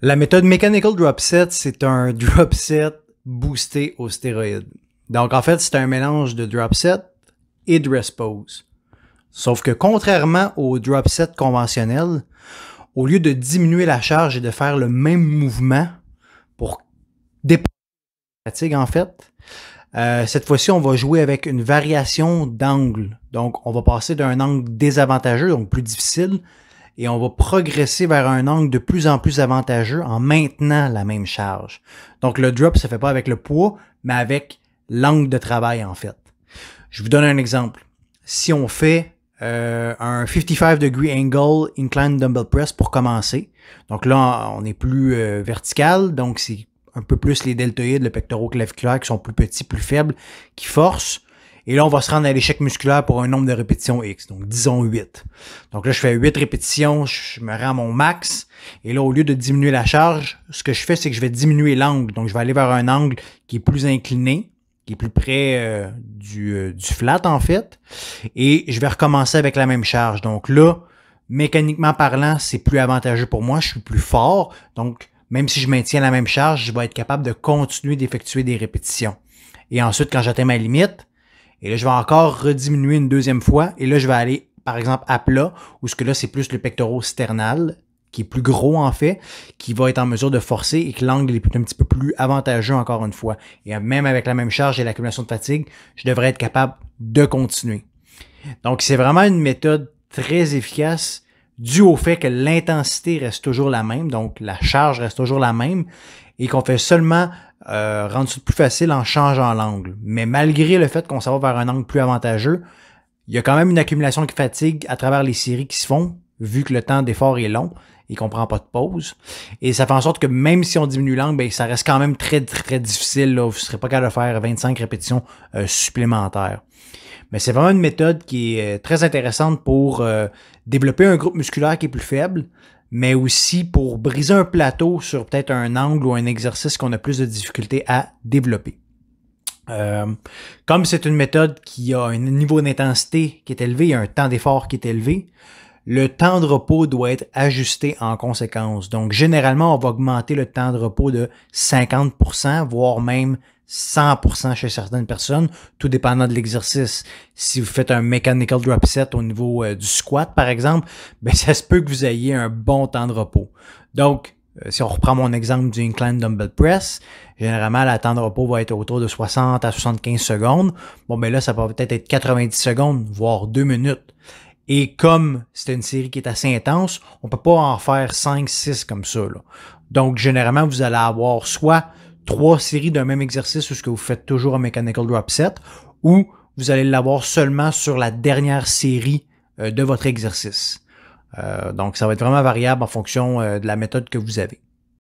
La méthode Mechanical Drop Set, c'est un drop set boosté aux stéroïdes. Donc, en fait, c'est un mélange de drop set et de rest pose. Sauf que contrairement au drop set conventionnel, au lieu de diminuer la charge et de faire le même mouvement pour dépasser la fatigue, en fait, cette fois-ci, on va jouer avec une variation d'angle. Donc, on va passer d'un angle désavantageux, donc plus difficile, et on va progresser vers un angle de plus en plus avantageux en maintenant la même charge. Donc, le drop se fait pas avec le poids, mais avec l'angle de travail, en fait. Je vous donne un exemple. Si on fait un 55 degree angle incline dumbbell press pour commencer, donc là, on est plus vertical, donc c'est un peu plus les deltoïdes, le pectoroclaviculaire qui sont plus petits, plus faibles, qui forcent. Et là, on va se rendre à l'échec musculaire pour un nombre de répétitions X. Donc, disons 8. Donc là, je fais 8 répétitions, je me rends à mon max. Et là, au lieu de diminuer la charge, ce que je fais, c'est que je vais diminuer l'angle. Donc, je vais aller vers un angle qui est plus incliné, qui est plus près du flat, en fait. Et je vais recommencer avec la même charge. Donc là, mécaniquement parlant, c'est plus avantageux pour moi. Je suis plus fort. Donc, même si je maintiens la même charge, je vais être capable de continuer d'effectuer des répétitions. Et ensuite, quand j'atteins ma limite, et là, je vais encore rediminuer une deuxième fois. Et là, je vais aller, par exemple, à plat, où ce que là, c'est plus le pectorosternal, qui est plus gros en fait, qui va être en mesure de forcer et que l'angle est un petit peu plus avantageux encore une fois. Et même avec la même charge et l'accumulation de fatigue, je devrais être capable de continuer. Donc, c'est vraiment une méthode très efficace dû au fait que l'intensité reste toujours la même, donc la charge reste toujours la même, et qu'on fait seulement rendre ça plus facile en changeant l'angle. Mais malgré le fait qu'on s'en va vers un angle plus avantageux, il y a quand même une accumulation de fatigue à travers les séries qui se font, vu que le temps d'effort est long et qu'on prend pas de pause. Et ça fait en sorte que même si on diminue l'angle, ben, ça reste quand même très difficile. Là. Vous ne serez pas capable de faire 25 répétitions supplémentaires. Mais c'est vraiment une méthode qui est très intéressante pour développer un groupe musculaire qui est plus faible, mais aussi pour briser un plateau sur peut-être un angle ou un exercice qu'on a plus de difficulté à développer. Comme c'est une méthode qui a un niveau d'intensité qui est élevé, un temps d'effort qui est élevé, le temps de repos doit être ajusté en conséquence. Donc, généralement, on va augmenter le temps de repos de 50%, voire même 100% chez certaines personnes, tout dépendant de l'exercice. Si vous faites un mechanical drop set au niveau du squat, par exemple, ben ça se peut que vous ayez un bon temps de repos. Donc, si on reprend mon exemple du incline dumbbell press, généralement, le temps de repos va être autour de 60 à 75 secondes. Bon, ben là, ça peut peut-être être 90 secondes, voire 2 minutes. Et comme c'est une série qui est assez intense, on peut pas en faire 5-6 comme ça. Là. Donc, généralement, vous allez avoir soit 3 séries d'un même exercice où ce que vous faites toujours un mechanical drop set, ou vous allez l'avoir seulement sur la dernière série de votre exercice. Donc, ça va être vraiment variable en fonction de la méthode que vous avez.